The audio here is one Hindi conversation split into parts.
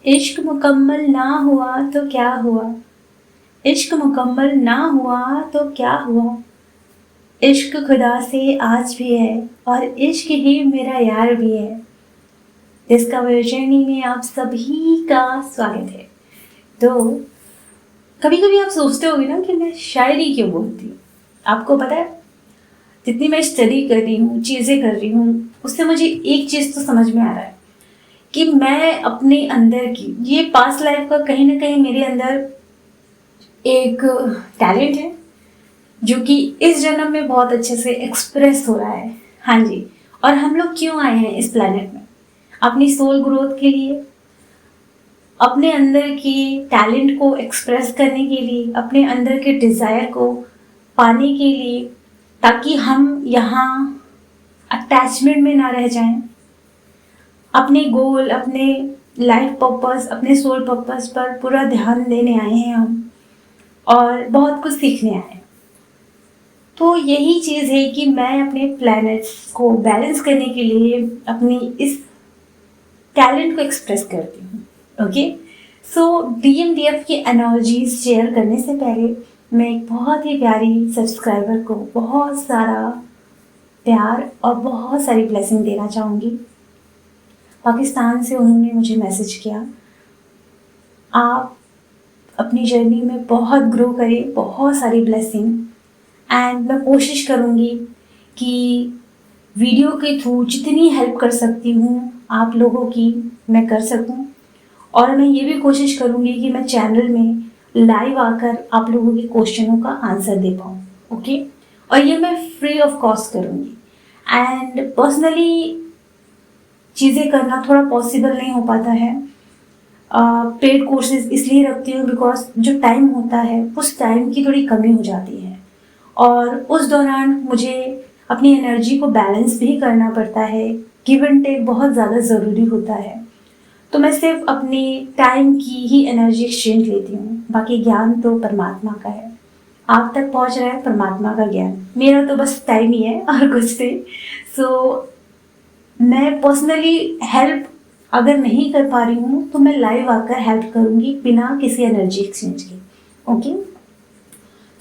इश्क मुकम्मल ना हुआ तो क्या हुआ, इश्क मुकम्मल ना हुआ तो क्या हुआ। इश्क खुदा से आज भी है और इश्क ही मेरा यार भी है। डिस्कवर जर्नी में आप सभी का स्वागत है। तो कभी कभी आप सोचते होगे ना कि मैं शायरी क्यों बोलती हूँ। आपको पता है, जितनी मैं स्टडी कर रही हूँ, चीज़ें कर रही हूँ, उससे मुझे एक चीज़ तो समझ में आ रहा है कि मैं अपने अंदर की ये पास्ट लाइफ का कहीं ना कहीं मेरे अंदर एक टैलेंट है जो कि इस जन्म में बहुत अच्छे से एक्सप्रेस हो रहा है। हाँ जी। और हम लोग क्यों आए हैं इस प्लेनेट में? अपनी सोल ग्रोथ के लिए, अपने अंदर की टैलेंट को एक्सप्रेस करने के लिए, अपने अंदर के डिज़ायर को पाने के लिए, ताकि हम यहाँ अटैचमेंट में ना रह जाएं। अपने गोल, अपने लाइफ पर्पस, अपने सोल पर्पस पर पूरा ध्यान देने आए हैं हम, और बहुत कुछ सीखने आए हैं। तो यही चीज़ है कि मैं अपने प्लैनेट्स को बैलेंस करने के लिए अपनी इस टैलेंट को एक्सप्रेस करती हूँ। ओके, सो DMDF की एनर्जीज शेयर करने से पहले मैं एक बहुत ही प्यारी सब्सक्राइबर को बहुत सारा प्यार और बहुत सारी ब्लेसिंग देना चाहूँगी। पाकिस्तान से उन्होंने मुझे मैसेज किया, आप अपनी जर्नी में बहुत ग्रो करें, बहुत सारी ब्लेसिंग। एंड मैं कोशिश करूँगी कि वीडियो के थ्रू जितनी हेल्प कर सकती हूँ आप लोगों की मैं कर सकूँ, और मैं ये भी कोशिश करूँगी कि मैं चैनल में लाइव आकर आप लोगों के क्वेश्चनों का आंसर दे पाऊँ। ओके, और ये मैं फ्री ऑफ कॉस्ट करूँगी। एंड पर्सनली चीज़ें करना थोड़ा पॉसिबल नहीं हो पाता है। पेड कोर्सेज इसलिए रखती हूँ बिकॉज जो टाइम होता है उस टाइम की थोड़ी कमी हो जाती है, और उस दौरान मुझे अपनी एनर्जी को बैलेंस भी करना पड़ता है। गिव एंड टेक बहुत ज़्यादा ज़रूरी होता है। तो मैं सिर्फ अपनी टाइम की ही एनर्जी एक्सचेंज लेती हूँ, बाकी ज्ञान तो परमात्मा का है। आप तक पहुँच रहा है परमात्मा का ज्ञान, मेरा तो बस टाइम ही है और कुछ नहीं। सो मैं पर्सनली हेल्प अगर नहीं कर पा रही हूँ तो मैं लाइव आकर हेल्प करूँगी बिना किसी एनर्जी एक्सचेंज के। ओके,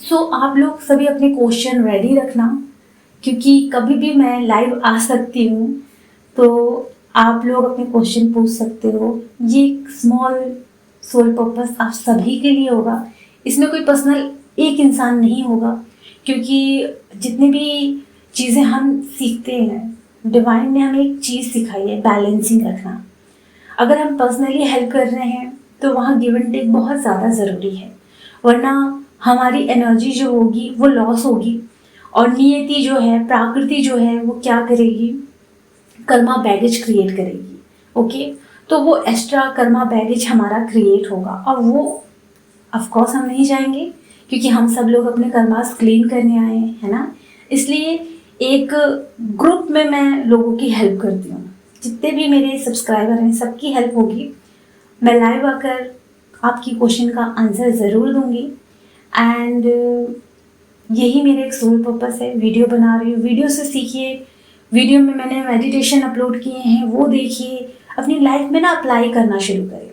सो आप लोग सभी अपने क्वेश्चन रेडी रखना, क्योंकि कभी भी मैं लाइव आ सकती हूँ, तो आप लोग अपने क्वेश्चन पूछ सकते हो। ये स्मॉल सोल पर्पस आप सभी के लिए होगा, इसमें कोई पर्सनल एक इंसान नहीं होगा, क्योंकि जितनी भी चीज़ें हम सीखते हैं डिवाइन ने हमें एक चीज़ सिखाई है, बैलेंसिंग रखना। अगर हम पर्सनली हेल्प कर रहे हैं तो वहाँ गिव एंड टेक बहुत ज़्यादा ज़रूरी है, वरना हमारी एनर्जी जो होगी वो लॉस होगी, और नियति जो है, प्रकृति जो है, वो क्या करेगी, कर्मा बैगेज क्रिएट करेगी। ओके, तो वो एक्स्ट्रा कर्मा बैगेज हमारा क्रिएट होगा, और वो ऑफ कोर्स हम नहीं जाएंगे, क्योंकि हम सब लोग अपने कर्मास क्लीन करने आए हैं, है ना। इसलिए एक ग्रुप में मैं लोगों की हेल्प करती हूँ, जितने भी मेरे सब्सक्राइबर हैं सबकी हेल्प होगी। मैं लाइव आकर आपकी क्वेश्चन का आंसर ज़रूर दूंगी। एंड यही मेरे एक सोल पर्पस है, वीडियो बना रही हूँ। वीडियो से सीखिए, वीडियो में मैंने मेडिटेशन अपलोड किए हैं, वो देखिए, अपनी लाइफ में ना अप्लाई करना शुरू करें।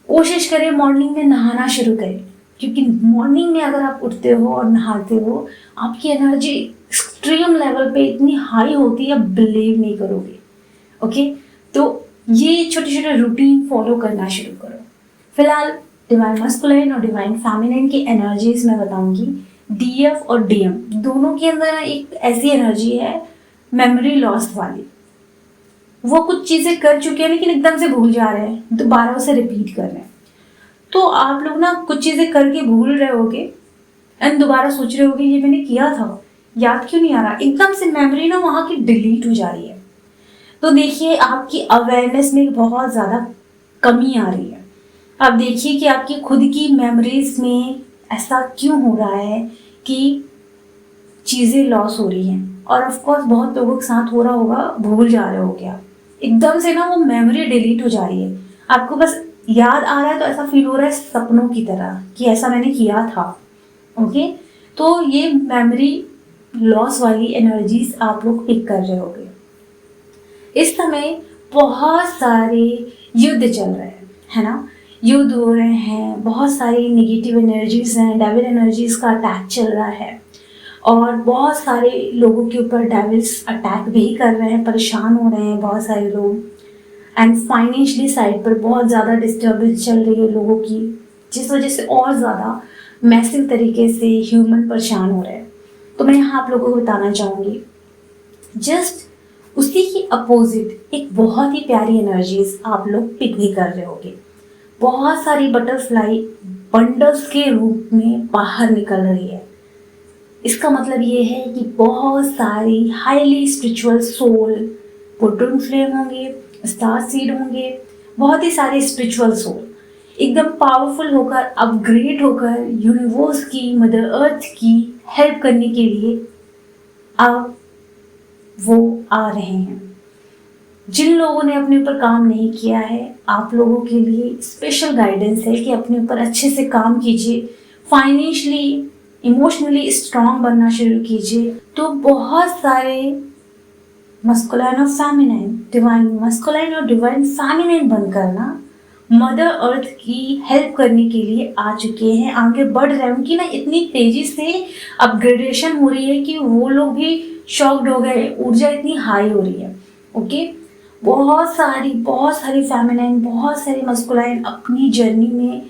कोशिश करें मॉर्निंग में नहाना शुरू करें, क्योंकि मॉर्निंग में अगर आप उठते हो और नहाते हो, आपकी एनर्जी एक्सट्रीम लेवल पे इतनी हाई होती है, आप बिलीव नहीं करोगे। ओके, तो ये छोटे छोटे रूटीन फॉलो करना शुरू करो। फिलहाल डिवाइन मस्कुलाइन और डिवाइन फेमिनिन की एनर्जीज मैं बताऊंगी। DF और DM दोनों के अंदर एक ऐसी एनर्जी है मेमोरी लॉस वाली। वो कुछ चीज़ें कर चुके हैं लेकिन एकदम से भूल जा रहे हैं, दोबारा उसे रिपीट कर रहे हैं। तो आप लोग ना कुछ चीज़ें करके भूल रहे होगे एंड दोबारा सोच रहे होगे ये मैंने किया था, याद क्यों नहीं आ रहा, एकदम से मेमोरी ना वहाँ की डिलीट हो जा रही है। तो देखिए आपकी अवेयरनेस में बहुत ज़्यादा कमी आ रही है। अब देखिए कि आपकी खुद की मेमोरीज में ऐसा क्यों हो रहा है कि चीज़ें लॉस हो रही हैं। और ऑफ कोर्स बहुत लोगों के साथ हो रहा होगा, भूल जा रहे हो क्या, एकदम से ना वो मेमोरी डिलीट हो जा रही है। आपको बस याद आ रहा है तो ऐसा फील हो रहा है सपनों की तरह कि ऐसा मैंने किया था। ओके, तो ये मेमोरी लॉस वाली एनर्जीज आप लोग पिक कर रहे होगे। इस समय बहुत सारे युद्ध चल रहा है ना, युद्ध हो रहे हैं, बहुत सारी निगेटिव एनर्जीज हैं, डेविल एनर्जीज का अटैक चल रहा है और बहुत सारे लोगों के ऊपर डेविल्स अटैक भी कर रहे हैं, परेशान हो रहे हैं बहुत सारे लोग। एंड फाइनेंशियली साइड पर बहुत ज़्यादा डिस्टर्बेंस चल रही है लोगों की, जिस वजह से और ज़्यादा मैसिव तरीके से ह्यूमन परेशान हो रहे हैं। तो मैं यहाँ आप लोगों को बताना चाहूँगी, जस्ट उसी की अपोजिट एक बहुत ही प्यारी एनर्जीज आप लोग पिक भी कर रहे होगे। बहुत सारी बटरफ्लाई बंडल्स के रूप में बाहर निकल रही है। इसका मतलब ये है कि बहुत सारी हाईली स्पिरिचुअल सोल, वो ट्विन फ्लेम होंगे, स्टार सीड होंगे, बहुत ही सारे स्पिरिचुअल सोल एकदम पावरफुल होकर, अपग्रेड होकर यूनिवर्स की, मदर अर्थ की हेल्प करने के लिए अब वो आ रहे हैं। जिन लोगों ने अपने ऊपर काम नहीं किया है, आप लोगों के लिए स्पेशल गाइडेंस है कि अपने ऊपर अच्छे से काम कीजिए, फाइनेंशियली इमोशनली स्ट्रांग बनना शुरू कीजिए। तो बहुत सारे मस्कुलाइन और फेमिनाइन, डिवाइन मस्कुलाइन और डिवाइन फेमिनाइन बनकर ना मदर अर्थ की हेल्प करने के लिए आ चुके हैं, आगे बढ़ रहे हैं। उनकी ना इतनी तेजी से अपग्रेडेशन हो रही है कि वो लोग भी शॉक्ड हो गए, ऊर्जा इतनी हाई हो रही है। ओके, बहुत सारी फेमिनाइन, बहुत सारी मस्कुलाइन अपनी जर्नी में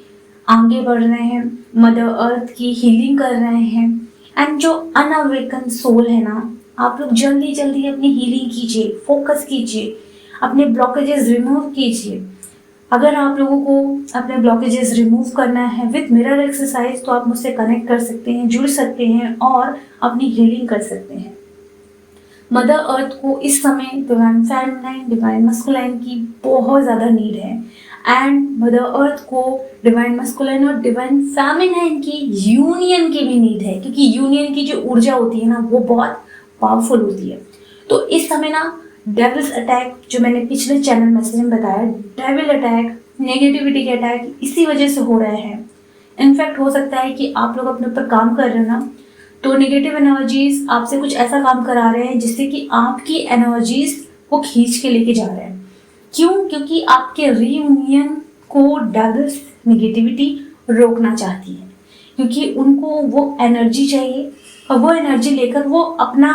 आगे बढ़ रहे हैं, मदर अर्थ की हीलिंग कर रहे हैं। एंड जो अनअवेकन सोल है ना, आप लोग जल्दी जल्दी अपनी हीलिंग कीजिए, फोकस कीजिए, अपने ब्लॉकेजेस रिमूव कीजिए। अगर आप लोगों को अपने ब्लॉकेजेस रिमूव करना है विद मिरर एक्सरसाइज, तो आप मुझसे कनेक्ट कर सकते हैं, जुड़ सकते हैं और अपनी हीलिंग कर सकते हैं। मदर अर्थ को इस समय डिवाइन फेमिनाइन, डिवाइन मस्कुलाइन की बहुत ज़्यादा नीड है। एंड मदर अर्थ को डिवाइन मस्कुलाइन और डिवाइन फेमिनाइन की यूनियन की भी नीड है, क्योंकि यूनियन की जो ऊर्जा होती है ना, वो बहुत पावरफुल होती है। तो इस समय ना डेविल्स अटैक, जो मैंने पिछले चैनल मैसेज में बताया, डेविल अटैक, नेगेटिविटी के अटैक इसी वजह से हो रहे हैं। इनफैक्ट हो सकता है कि आप लोग अपने ऊपर काम कर रहे हो ना, तो नेगेटिव एनर्जीज आपसे कुछ ऐसा काम करा रहे हैं जिससे कि आपकी एनर्जीज वो खींच के लेके जा रहे हैं। क्यों? क्योंकि आपके रीयूनियन को डेविल्स नेगेटिविटी रोकना चाहती है, क्योंकि उनको वो एनर्जी चाहिए और वो एनर्जी लेकर वो अपना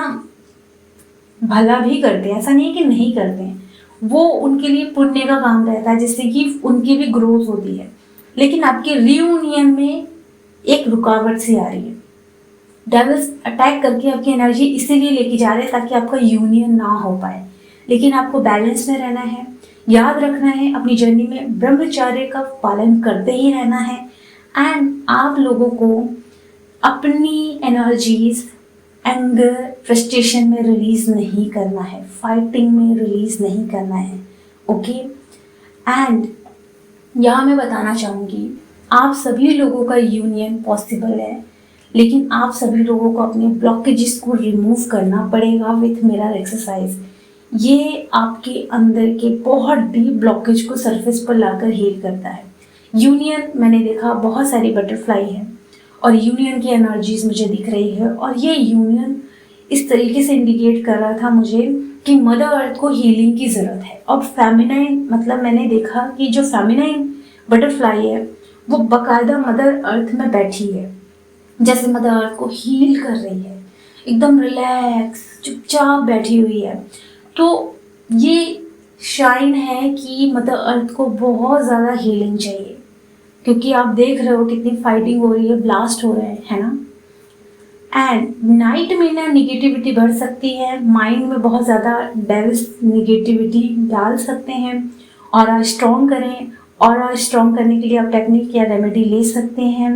भला भी करते हैं, ऐसा नहीं है कि नहीं करते हैं। वो उनके लिए पुण्य का काम रहता है, जिससे कि उनकी भी ग्रोथ होती है। लेकिन आपके रीयूनियन में एक रुकावट सी आ रही है। डेविल्स अटैक करके आपकी एनर्जी इसीलिए लेके जा रहे हैं ताकि आपका यूनियन ना हो पाए। लेकिन आपको बैलेंस में रहना है, याद रखना है, अपनी जर्नी में ब्रह्मचर्य का पालन करते ही रहना है। एंड आप लोगों को अपनी एनर्जीज एंगर, फ्रस्ट्रेशन में रिलीज नहीं करना है, फाइटिंग में रिलीज नहीं करना है। ओके, एंड यहाँ मैं बताना चाहूँगी, आप सभी लोगों का यूनियन पॉसिबल है, लेकिन आप सभी लोगों को अपने ब्लॉकेजेस को रिमूव करना पड़ेगा विथ मिरर एक्सरसाइज। ये आपके अंदर के बहुत डीप ब्लॉकेज को सरफेस पर लाकर हील करता है। यूनियन, मैंने देखा बहुत सारी बटरफ्लाई है और यूनियन की एनर्जीज मुझे दिख रही है, और ये यूनियन इस तरीके से इंडिकेट कर रहा था मुझे कि मदर अर्थ को हीलिंग की ज़रूरत है। और फेमिनाइन, मतलब मैंने देखा कि जो फेमिनाइन बटरफ्लाई है वो बकायदा मदर अर्थ में बैठी है, जैसे मदर अर्थ को हील कर रही है, एकदम रिलैक्स चुपचाप बैठी हुई है। तो ये शाइन है कि मदर अर्थ को बहुत ज़्यादा हीलिंग चाहिए, क्योंकि आप देख रहे हो कितनी फाइटिंग हो रही है, ब्लास्ट हो रहे हैं, है ना। एंड नाइट में ना निगेटिविटी बढ़ सकती है, माइंड में बहुत ज़्यादा डेविल्स निगेटिविटी डाल सकते हैं। और स्ट्रॉन्ग करें, और स्ट्रॉन्ग करने के लिए आप टेक्निक या रेमेडी ले सकते हैं।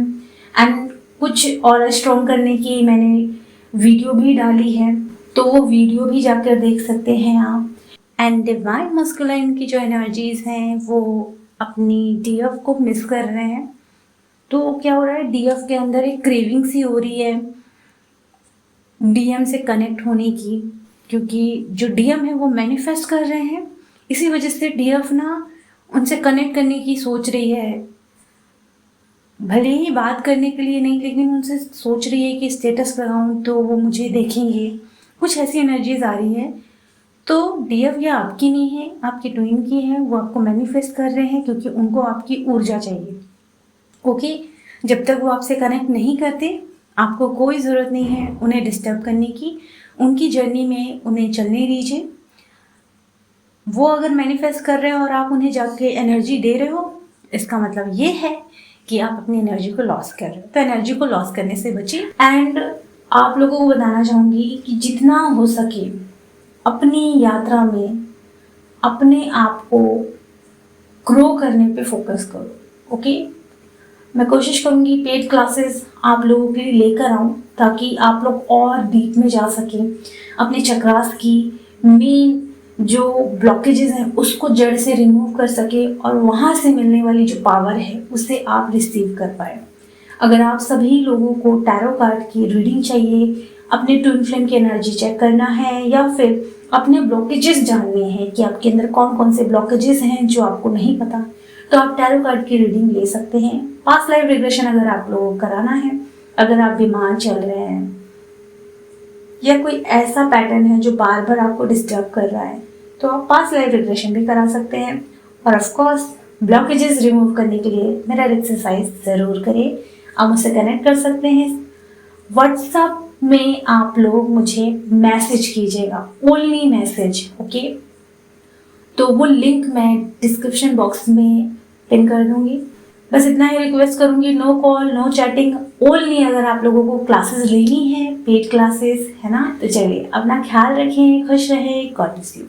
एंड कुछ और स्ट्रॉन्ग करने की मैंने वीडियो भी डाली है, तो वो वीडियो भी जाकर देख सकते हैं आप। एंड डिवाइन मस्कुलाइन की जो एनर्जीज हैं वो अपनी डीएफ को मिस कर रहे हैं। तो क्या हो रहा है, डीएफ के अंदर एक क्रेविंग सी हो रही है डीएम से कनेक्ट होने की, क्योंकि जो डीएम है वो मैनिफेस्ट कर रहे हैं, इसी वजह से डीएफ ना उनसे कनेक्ट करने की सोच रही है। भले ही बात करने के लिए नहीं, लेकिन उनसे सोच रही है कि स्टेटस लगाऊं तो वो मुझे देखेंगे। कुछ ऐसी एनर्जीज आ रही है। तो डियर ये आपकी नहीं है, आपकी ट्विन की है, वो आपको मैनिफेस्ट कर रहे हैं क्योंकि उनको आपकी ऊर्जा चाहिए। ओके, जब तक वो आपसे कनेक्ट नहीं करते आपको कोई ज़रूरत नहीं है उन्हें डिस्टर्ब करने की, उनकी जर्नी में उन्हें चलने दीजिए। वो अगर मैनिफेस्ट कर रहे हो और आप उन्हें जाके एनर्जी दे रहे हो, इसका मतलब ये है कि आप अपनी एनर्जी को लॉस कर रहे हो। तो एनर्जी को लॉस करने से बचिए। एंड आप लोगों को बताना चाहूँगी कि जितना हो सके अपनी यात्रा में अपने आप को ग्रो करने पे फोकस करो। ओके, मैं कोशिश करूँगी पेड क्लासेस आप लोगों के लिए लेकर आऊँ ताकि आप लोग और डीप में जा सकें, अपने चक्रास की मेन जो ब्लॉकेजेस हैं उसको जड़ से रिमूव कर सके और वहाँ से मिलने वाली जो पावर है उसे आप रिसीव कर पाए। अगर आप सभी लोगों को टैरो कार्ड की रीडिंग चाहिए, अपने ट्विन फ्लेम की एनर्जी चेक करना है या फिर अपने ब्लॉकेजेस जानने हैं कि आपके अंदर कौन कौन से ब्लॉकेजेस हैं जो आपको नहीं पता, तो आप टैरो कार्ड की रीडिंग ले सकते हैं। पास्ट लाइफ रिग्रेशन अगर आप लोगों को कराना है, अगर आप बीमार चल रहे हैं या कोई ऐसा पैटर्न है जो बार बार आपको डिस्टर्ब कर रहा है, तो आप पास्ट लाइफ रिग्रेशन भी करा सकते हैं। और ऑफ कोर्स ब्लॉकेजेस रिमूव करने के लिए मिरर एक्सरसाइज ज़रूर करें। आप मुझसे कनेक्ट कर सकते हैं व्हाट्सएप में, आप लोग मुझे मैसेज कीजिएगा, ओनली मैसेज। ओके, तो वो लिंक मैं डिस्क्रिप्शन बॉक्स में पिन कर दूंगी। बस इतना ही रिक्वेस्ट करूंगी, no call no chatting, only अगर आप लोगों को क्लासेस लेनी है, पेड क्लासेस है ना। तो चलिए अपना ख्याल रखें, खुश रहें, गॉड ब्लेस यू।